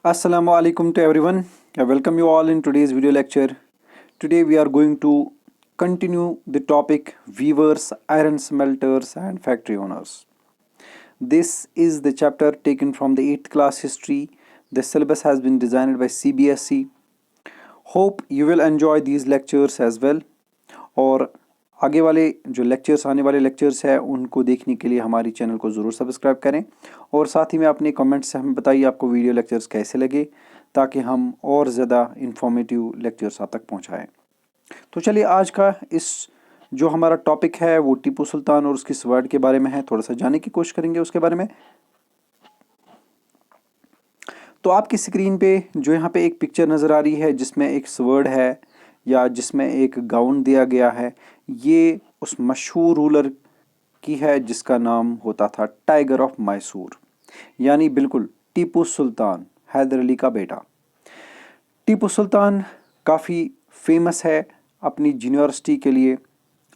Assalamu alaikum to everyone. I welcome you all in today's video lecture. Today we are going to continue the topic weavers, iron smelters and factory owners. This is the chapter taken from the 8th class history. The syllabus has been designed by CBSE. Hope you will enjoy these lectures as well. और आगे वाले जो lectures आने वाले lectures हैं उनको देखने के लिए हमारी चैनल को ज़रूर सब्सक्राइब करें और साथ ही में अपने कमेंट्स से हमें बताइए आपको वीडियो लेक्चर्स कैसे लगे ताकि हम और ज़्यादा इंफॉर्मेटिव लेक्चर्स आप तक पहुंचाएं। तो चलिए आज का इस जो हमारा टॉपिक है वो टीपू सुल्तान और उसकी स्वॉर्ड के बारे में है। थोड़ा सा जानने की कोशिश करेंगे उसके बारे में। तो आपकी स्क्रीन पे जो यहाँ पे एक पिक्चर नज़र आ रही है जिसमें एक स्वॉर्ड है या जिसमें एक गाउन दिया गया है, ये उस मशहूर रूलर की है जिसका नाम होता था टाइगर ऑफ मैसूर, यानी बिल्कुल टीपू सुल्तान, हैदर अली का बेटा। टीपू सुल्तान काफ़ी फेमस है अपनी जीनियरिटी के लिए,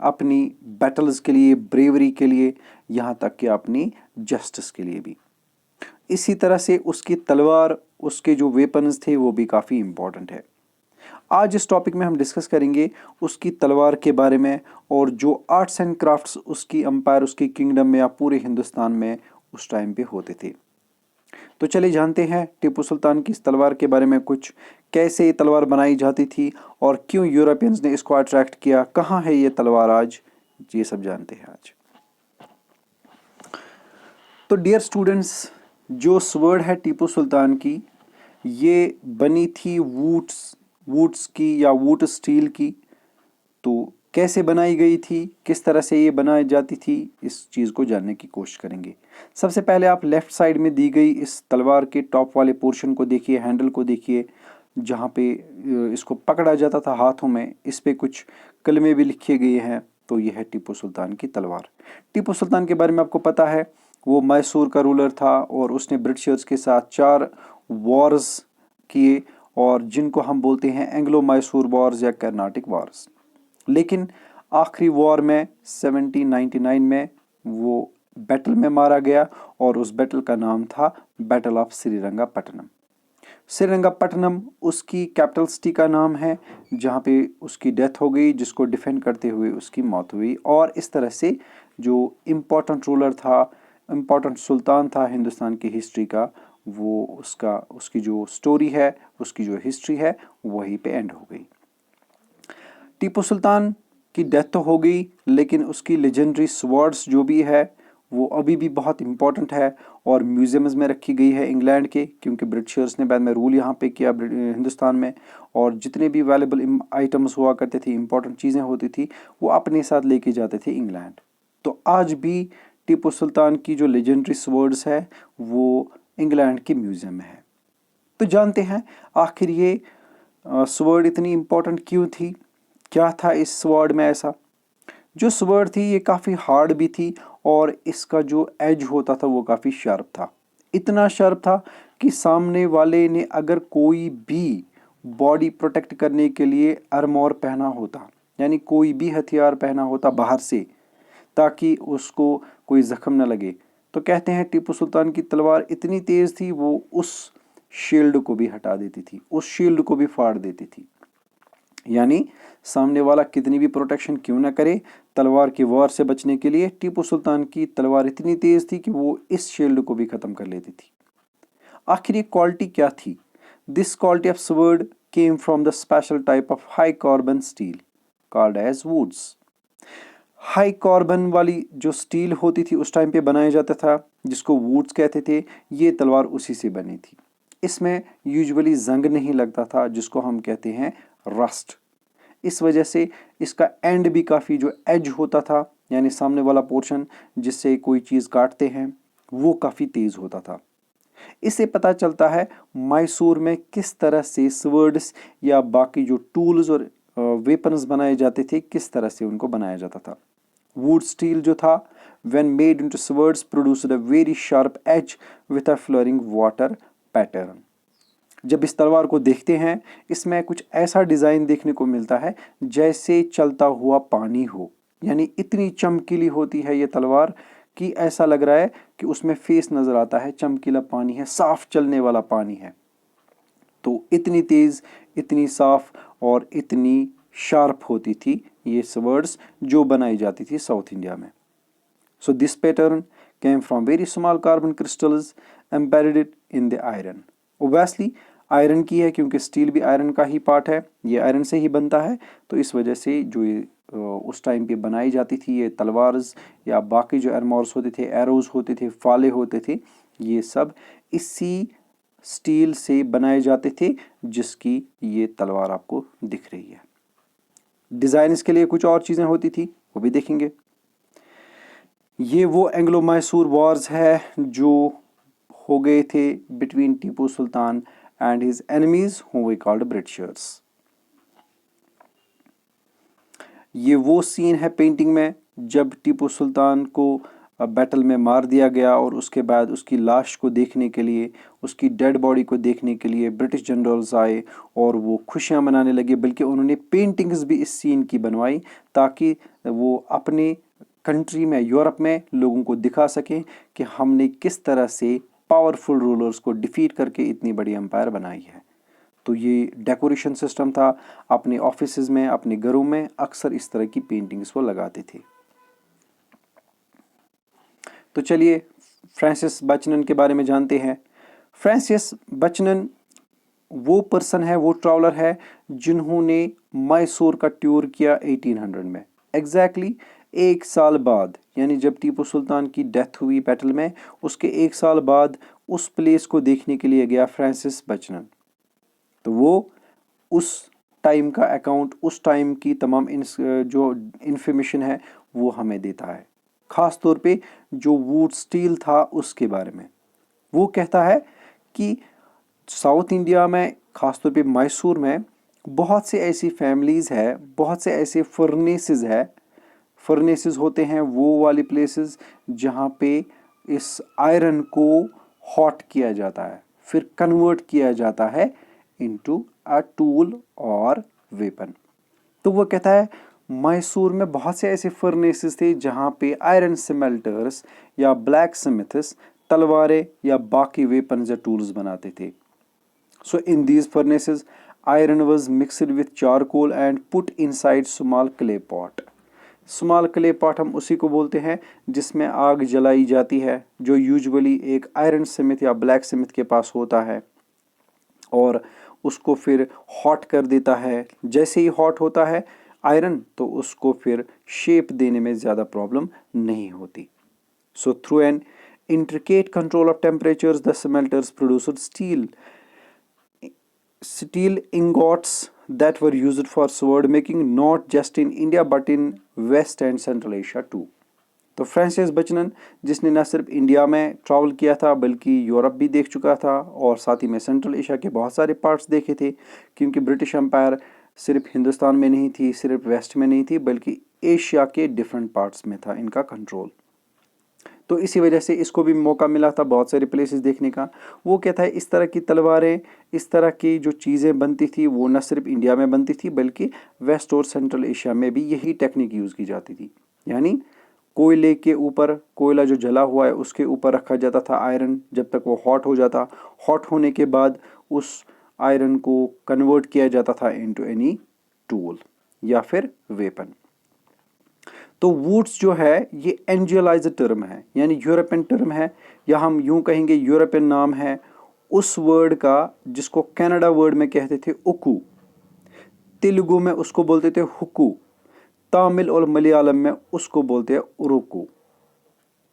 अपनी बैटल्स के लिए, ब्रेवरी के लिए, यहाँ तक कि अपनी जस्टिस के लिए भी। इसी तरह से उसकी तलवार, उसके जो वेपन्स थे वो भी काफ़ी इम्पोर्टेंट है। आज इस टॉपिक में हम डिस्कस करेंगे उसकी तलवार के बारे में और जो आर्ट्स एंड क्राफ्ट्स उसकी एम्पायर, उसकी किंगडम में या पूरे हिंदुस्तान में उस टाइम पे होते थे। तो चलिए जानते हैं टीपू सुल्तान की इस तलवार के बारे में कुछ, कैसे ये तलवार बनाई जाती थी और क्यों यूरोपियंस ने इसको अट्रैक्ट किया, कहाँ है ये तलवार आज, ये सब जानते हैं आज। तो डियर स्टूडेंट्स, जो स्वॉर्ड है टीपू सुल्तान की, ये बनी थी वुड्स की या वुड स्टील की। तो कैसे बनाई गई थी, किस तरह से ये बनाई जाती थी, इस चीज़ को जानने की कोशिश करेंगे। सबसे पहले आप लेफ़्ट साइड में दी गई इस तलवार के टॉप वाले पोर्शन को देखिए, हैंडल को देखिए, जहाँ पे इसको पकड़ा जाता था हाथों में। इस पे कुछ कलमे भी लिखे गए हैं। तो ये है टीपू सुल्तान की तलवार। टीपू सुल्तान के बारे में आपको पता है, वो मैसूर का रूलर था और उसने ब्रिटिशर्स के साथ 4 वॉर्स किए और जिनको हम बोलते हैं एंग्लो मैसूर वॉर्स या कर्नाटिक वॉर्स। लेकिन आखिरी वॉर में 1799 में वो बैटल में मारा गया और उस बैटल का नाम था बैटल ऑफ श्रीरंगापट्टनम। श्रीरंगापट्टनम उसकी कैपिटल सिटी का नाम है जहाँ पे उसकी डेथ हो गई, जिसको डिफेंड करते हुए उसकी मौत हुई। और इस तरह से जो इम्पोर्टेंट रूलर था, इम्पोर्टेंट सुल्तान था हिंदुस्तान की हिस्ट्री का, वो उसकी जो स्टोरी है, उसकी जो हिस्ट्री है, वहीं पे एंड हो गई। टीपू सुल्तान की डेथ तो हो गई, लेकिन उसकी लेजेंडरी स्वॉर्ड्स जो भी है वो अभी भी बहुत इम्पोर्टेंट है और म्यूजियम्स में रखी गई है इंग्लैंड के, क्योंकि ब्रिटिशर्स ने बाद में रूल यहाँ पे किया हिंदुस्तान में। और जितने भी वैल्यूबल आइटम्स हुआ करते थे, इंपॉर्टेंट चीज़ें होती थी, वो अपने साथ लेके जाते थे इंग्लैंड। तो आज भी टीपू सुल्तान की जो लेजेंडरी स्वॉर्ड्स है वो इंग्लैंड के म्यूजियम में है। तो जानते हैं आखिर ये स्वॉर्ड इतनी इम्पोर्टेंट क्यों थी, क्या था इस स्वॉर्ड में ऐसा। जो स्वॉर्ड थी ये काफ़ी हार्ड भी थी और इसका जो एज होता था वो काफ़ी शार्प था। इतना शार्प था कि सामने वाले ने अगर कोई भी बॉडी प्रोटेक्ट करने के लिए आर्मोर पहना होता, यानी कोई भी हथियार पहना होता बाहर से ताकि उसको कोई जख्म न लगे, तो कहते हैं टीपू सुल्तान की तलवार इतनी तेज़ थी वो उस शील्ड को भी हटा देती थी, उस शील्ड को भी फाड़ देती थी। यानी सामने वाला कितनी भी प्रोटेक्शन क्यों ना करे, तलवार की वार से बचने के लिए टीपू सुल्तान की तलवार इतनी तेज़ थी कि वो इस शील्ड को भी ख़त्म कर लेती थी। आखिर ये क्वालिटी क्या थी? This quality of sword came from the special type of high carbon steel called as wootz. High carbon वाली जो स्टील होती थी उस टाइम पे बनाया जाता था, जिसको वुड्स कहते थे। ये तलवार उसी से बनी थी। इसमें यूजुअली जंग नहीं लगता था, जिसको हम कहते हैं रस्ट। इस वजह से इसका एंड भी काफ़ी जो एज होता था, यानी सामने वाला पोर्शन जिससे कोई चीज़ काटते हैं, वो काफ़ी तेज़ होता था। इससे पता चलता है मैसूर में किस तरह से स्वर्ड्स या बाकी जो टूल्स और वेपन्स बनाए जाते थे, किस तरह से उनको बनाया जाता था। वुड स्टील जो था, when made into swords produced a very sharp edge with a flowing water pattern। जब इस तलवार को देखते हैं, इसमें कुछ ऐसा डिज़ाइन देखने को मिलता है जैसे चलता हुआ पानी हो, यानी इतनी चमकीली होती है ये तलवार कि ऐसा लग रहा है कि उसमें फेस नज़र आता है, चमकीला पानी है, साफ चलने वाला पानी है। तो इतनी तेज़, इतनी साफ और इतनी शार्प होती थी ये स्वर्ड्स जो बनाई जाती थी साउथ इंडिया में. So this pattern came from very small carbon crystals embedded in the iron. Obviously iron की है क्योंकि स्टील भी आयरन का ही पार्ट है, ये आयरन से ही बनता है, तो इस वजह से जो ये उस टाइम पे बनाई जाती थी ये तलवार्स या बाकी जो एरमॉर्स होते थे, एरोज होते थे, फाले होते थे, ये सब इसी स्टील से बनाए जाते थे जिसकी ये तलवार आपको दिख रही है. डिज़ाइन के लिए कुछ और चीज़ें होती थी, वो भी देखेंगे. ये वो एंग्लो मैसूर वॉर्स है जो हो गए थे between Tipu sultan and his enemies who way called Britishers. ये वो सीन है पेंटिंग में जब टीपू सुल्तान को बैटल में मार दिया गया और उसके बाद उसकी लाश को देखने के लिए, उसकी डेड बॉडी को देखने के लिए ब्रिटिश जनरल्स आए और वो खुशियां मनाने लगे, बल्कि उन्होंने पेंटिंग्स भी इस सीन की बनवाई ताकि वो अपने कंट्री में, यूरोप में लोगों को दिखा सकें कि हमने किस तरह से पावरफुल रूलर्स को डिफीट करके इतनी बड़ी एम्पायर बनाई है. तो ये डेकोरेशन सिस्टम था. अपने ऑफिसेज में, अपने घरों में अक्सर इस तरह की पेंटिंग्स वो लगाते थे. तो चलिए फ्रांसिस बचनन के बारे में जानते हैं. फ्रांसिस बचनन वो पर्सन है, वो ट्रैवलर है जिन्होंने मैसूर का टूर किया 1800 में. एग्जैक्टली एक साल बाद, यानी जब टीपू सुल्तान की डेथ हुई बैटल में, उसके एक साल बाद उस प्लेस को देखने के लिए गया फ्रांसिस बचनन. तो वो उस टाइम का अकाउंट, उस टाइम की तमाम जो इन्फॉर्मेशन है वो हमें देता है, ख़ास तौर पे जो वुड स्टील था उसके बारे में. वो कहता है कि साउथ इंडिया में, ख़ास तौर पे मैसूर में, बहुत से ऐसी फैमिलीज़ है, बहुत से ऐसे फर्नेसेस है. फर्नेसेस होते हैं वो वाली प्लेसेस जहाँ पे इस आयरन को हॉट किया जाता है, फिर कन्वर्ट किया जाता है इनटू अ टूल और वेपन. तो वो कहता है मैसूर में बहुत से ऐसे फर्नेसेस थे जहाँ पे आयरन स्मेल्टर्स या ब्लैक स्मिथ्स तलवारें या बाकी वेपन्स या टूल्स बनाते थे. So in these furnaces iron was mixed with charcoal and put inside small clay pot. Small clay pot हम उसी को बोलते हैं जिसमें आग जलाई जाती है, जो यूजुअली एक आयरन स्मिथ या ब्लैक स्मिथ के पास होता है, और उसको फिर हॉट कर देता है. जैसे ही हॉट होता है आयरन, तो उसको फिर शेप देने में ज़्यादा प्रॉब्लम नहीं होती. So through an intricate control of temperatures, the smelters produced steel ingots that were used for sword making, not just in India but in West and Central Asia too. तो Francis बचनन, जिसने न सिर्फ India में travel किया था बल्कि Europe भी देख चुका था और साथ ही में सेंट्रल एशिया के बहुत सारे पार्ट्स देखे थे, क्योंकि ब्रिटिश एम्पायर सिर्फ हिंदुस्तान में नहीं थी, सिर्फ वेस्ट में नहीं थी, बल्कि एशिया के डिफरेंट पार्ट्स में था इनका कंट्रोल. तो इसी वजह से इसको भी मौका मिला था बहुत सारे प्लेसेस देखने का. वो कहता है इस तरह की तलवारें, इस तरह की जो चीज़ें बनती थी वो न सिर्फ इंडिया में बनती थी बल्कि वेस्ट और सेंट्रल एशिया में भी यही टेक्निक यूज़ की जाती थी. यानी कोयले के ऊपर, कोयला जो जला हुआ है उसके ऊपर रखा जाता था आयरन, जब तक वो हॉट हो जाता. हॉट होने के बाद उस आयरन को कन्वर्ट किया जाता था इनटू एनी टूल या फिर वेपन. तो वुड्स जो है ये एंजियलाइज्ड टर्म है, यानी यूरोपियन टर्म है, या हम यूं कहेंगे यूरोपियन नाम है उस वर्ड का जिसको कनाडा वर्ड में कहते थे उकू, तेलुगु में उसको बोलते थे हुकू, तमिल और मलयालम में उसको बोलते हैं उरुकू,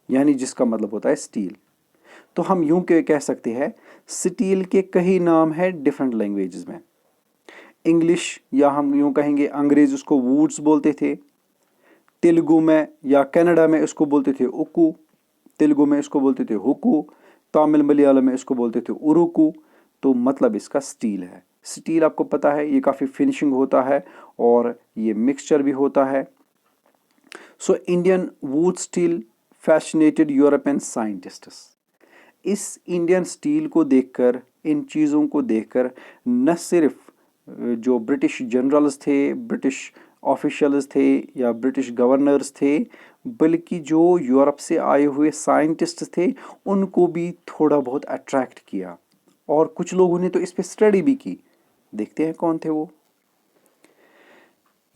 यानी जिसका मतलब होता है स्टील. तो हम यूं के कह सकते हैं स्टील के कई नाम हैं डिफरेंट लैंग्वेजेस में. इंग्लिश या हम यूं कहेंगे अंग्रेज उसको वुड्स बोलते थे, तेलुगु में या कनाडा में इसको बोलते थे उकू, तेलुगु में इसको बोलते थे हुकू, तमिल मलयालम में इसको बोलते थे उरुकू. तो मतलब इसका स्टील है. स्टील आपको पता है ये काफ़ी फिनिशिंग होता है और ये मिक्सचर भी होता है. So Indian would steel fascinated European scientists. इस इंडियन स्टील को देखकर, इन चीज़ों को देखकर न सिर्फ जो ब्रिटिश जनरल्स थे, ब्रिटिश ऑफिशियल्स थे या ब्रिटिश गवर्नर्स थे, बल्कि जो यूरोप से आए हुए साइंटिस्ट थे उनको भी थोड़ा बहुत अट्रैक्ट किया. और कुछ लोगों ने तो इस पे स्टडी भी की। देखते हैं कौन थे वो।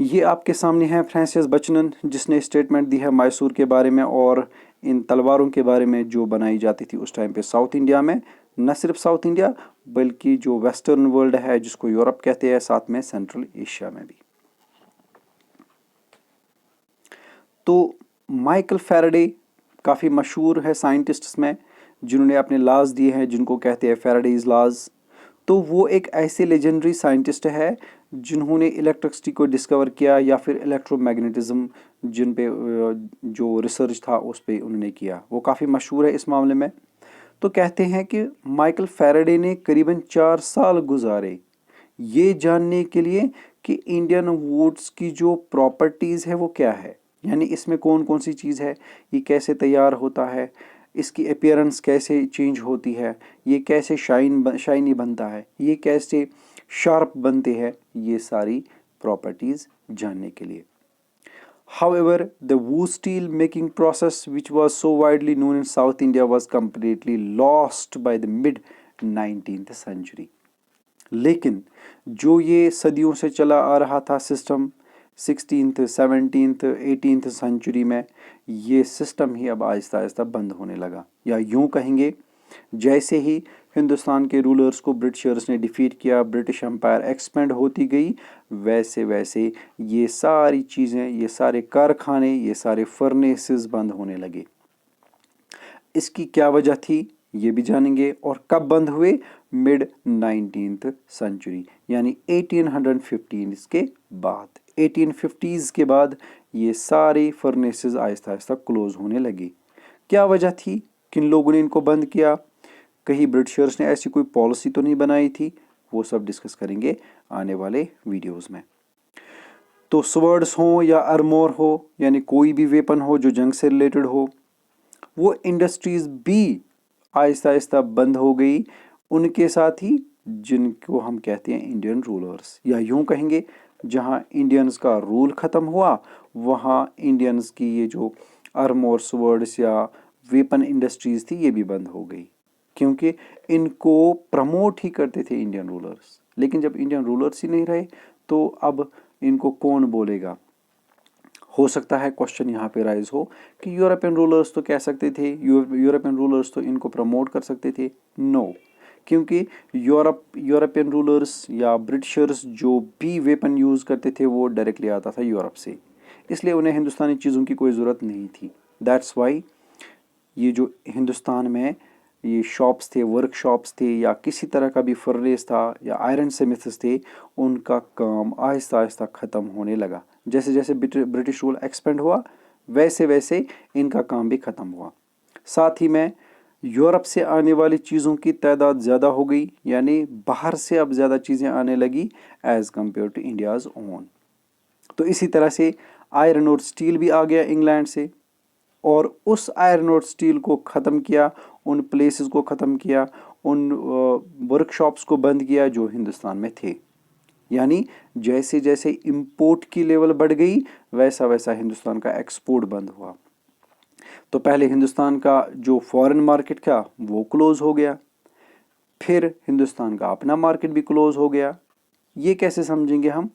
ये आपके सामने है फ्रांसिस बचनन, जिसने स्टेटमेंट दी है मैसूर के बारे में और इन तलवारों के बारे में जो बनाई जाती थी उस टाइम पे साउथ इंडिया में। न सिर्फ साउथ इंडिया बल्कि जो वेस्टर्न वर्ल्ड है जिसको यूरोप कहते हैं, साथ में सेंट्रल एशिया में भी। तो माइकल फैराडे काफ़ी मशहूर है साइंटिस्ट्स में, जिन्होंने अपने लॉज दिए हैं जिनको कहते हैं फैराडेज लॉज। तो वो एक ऐसे लेजेंडरी साइंटिस्ट है जिन्होंने इलेक्ट्रिसिटी को डिस्कवर किया या फिर इलेक्ट्रोमैग्नेटिज्म जिन पे जो रिसर्च था उस पे उन्होंने किया, वो काफ़ी मशहूर है इस मामले में। तो कहते हैं कि माइकल फैराडे ने करीबन 4 साल गुजारे ये जानने के लिए कि इंडियन वुड्स की जो प्रॉपर्टीज़ है वो क्या है, यानी इसमें कौन कौन सी चीज़ है, ये कैसे तैयार होता है, इसकी अपीयरेंस कैसे चेंज होती है, ये कैसे शाइनी बनता है, ये कैसे शार्प बनते हैं, ये सारी प्रॉपर्टीज़ जानने के लिए। However, the wool steel making process, which was so widely known in South India, was completely lost by the mid 19th century. लेकिन जो ये सदियों से चला आ रहा था system 16th, 17th, 18th century में, ये सिस्टम ही अब आहिस्ता आहिस्ता बंद होने लगा। या यूं कहेंगे जैसे ही हिंदुस्तान के रूलर्स को ब्रिटिशर्स ने डिफीट किया, ब्रिटिश एम्पायर एक्सपेंड होती गई, वैसे वैसे ये सारी चीज़ें, ये सारे कारखाने, ये सारे फर्नेसेस बंद होने लगे। इसकी क्या वजह थी ये भी जानेंगे, और कब बंद हुए, मिड 19th सेंचुरी यानी 1815 के बाद, 1850s के बाद ये सारे फर्नेसेस आहिस्ता आहिस्ता क्लोज होने लगे। क्या वजह थी, किन लोगों ने इनको बंद किया, कहीं ब्रिटिशर्स ने ऐसी कोई पॉलिसी तो नहीं बनाई थी, वो सब डिस्कस करेंगे आने वाले वीडियोस में। तो स्वर्ड्स हो या आर्मोर हो, यानी कोई भी वेपन हो जो जंग से रिलेटेड हो, वो इंडस्ट्रीज भी आहिस्ता आहिस्ता बंद हो गई, उनके साथ ही जिनको हम कहते हैं इंडियन रूलर्स, या यूं कहेंगे जहां इंडियंस का रूल ख़त्म हुआ वहां इंडियंस की ये जो आर्मोर स्वर्ड्स या वेपन इंडस्ट्रीज थी ये भी बंद हो गई, क्योंकि इनको प्रमोट ही करते थे इंडियन रूलर्स। लेकिन जब इंडियन रूलर्स ही नहीं रहे तो अब इनको कौन बोलेगा। हो सकता है क्वेश्चन यहाँ पे राइज हो कि यूरोपियन रूलर्स तो कह सकते थे, यूरोपियन रूलर्स तो इनको प्रमोट कर सकते थे। नो, क्योंकि यूरोपियन रूलर्स या ब्रिटिशर्स जो भी वेपन यूज़ करते थे वो डायरेक्टली आता था यूरोप से, इसलिए उन्हें हिंदुस्तानी चीज़ों की कोई ज़रूरत नहीं थी। दैट्स वाई ये जो हिंदुस्तान में ये शॉप्स थे, वर्कशॉप्स थे, या किसी तरह का भी फर्नेस था या आयरन स्मिथ्स थे, उनका काम आहिस्ता आहिस्ता ख़त्म होने लगा। जैसे जैसे ब्रिटिश रूल एक्सपेंड हुआ वैसे वैसे इनका काम भी ख़त्म हुआ। साथ ही में यूरोप से आने वाली चीज़ों की तादाद ज़्यादा हो गई, यानी बाहर से अब ज़्यादा चीज़ें आने लगी as compare to India's own. तो इसी तरह से आयरन और स्टील भी आ गया इंग्लैंड से, और उस आयरन और स्टील को ख़त्म किया, उन प्लेसेस को ख़त्म किया, उन वर्कशॉप्स को बंद किया जो हिंदुस्तान में थे। यानी जैसे जैसे इंपोर्ट की लेवल बढ़ गई वैसा वैसा हिंदुस्तान का एक्सपोर्ट बंद हुआ। तो पहले हिंदुस्तान का जो फॉरेन मार्केट था वो क्लोज हो गया, फिर हिंदुस्तान का अपना मार्केट भी क्लोज हो गया। ये कैसे समझेंगे हम,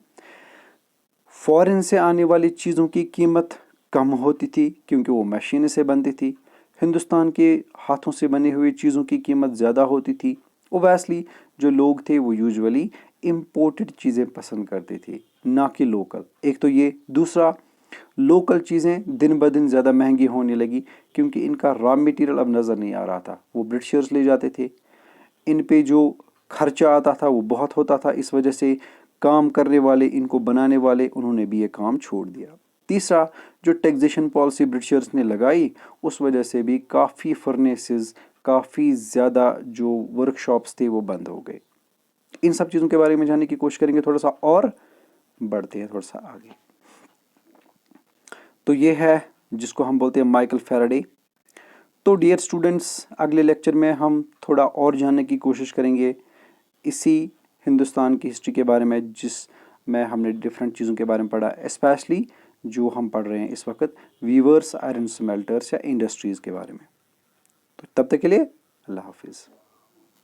फॉरेन से आने वाली चीज़ों की कीमत कम होती थी क्योंकि वो मशीन से बनती थी, हिंदुस्तान के हाथों से बनी हुई चीज़ों की कीमत ज़्यादा होती थी। ओवैसली जो लोग थे वो यूजुअली इम्पोर्टेड चीज़ें पसंद करते थे, ना कि लोकल। एक तो ये, दूसरा लोकल चीज़ें दिन ब दिन ज़्यादा महंगी होने लगी क्योंकि इनका रॉ मटेरियल अब नज़र नहीं आ रहा था, वो ब्रिटिशर्स ले जाते थे। इन पे जो खर्चा आता था वो बहुत होता था, इस वजह से काम करने वाले, इनको बनाने वाले, उन्होंने भी ये काम छोड़ दिया। तीसरा, जो टैक्सेशन पॉलिसी ब्रिटिशर्स ने लगाई उस वजह से भी काफ़ी फर्नेसेस, काफ़ी ज़्यादा जो वर्कशॉप्स थे वो बंद हो गए। इन सब चीज़ों के बारे में जानने की कोशिश करेंगे, थोड़ा सा और बढ़ते हैं थोड़ा सा आगे। तो ये है जिसको हम बोलते हैं माइकल फैराडे। तो डियर स्टूडेंट्स, अगले लेक्चर में हम थोड़ा और जानने की कोशिश करेंगे इसी हिंदुस्तान की हिस्ट्री के बारे में जिसमें हमने डिफरेंट चीज़ों के बारे में पढ़ा, स्पेशली जो हम पढ़ रहे हैं इस वक्त वीवर्स, आयरन स्मेल्टर्स या इंडस्ट्रीज़ के बारे में। तो तब तक के लिए अल्लाह हाफिज़।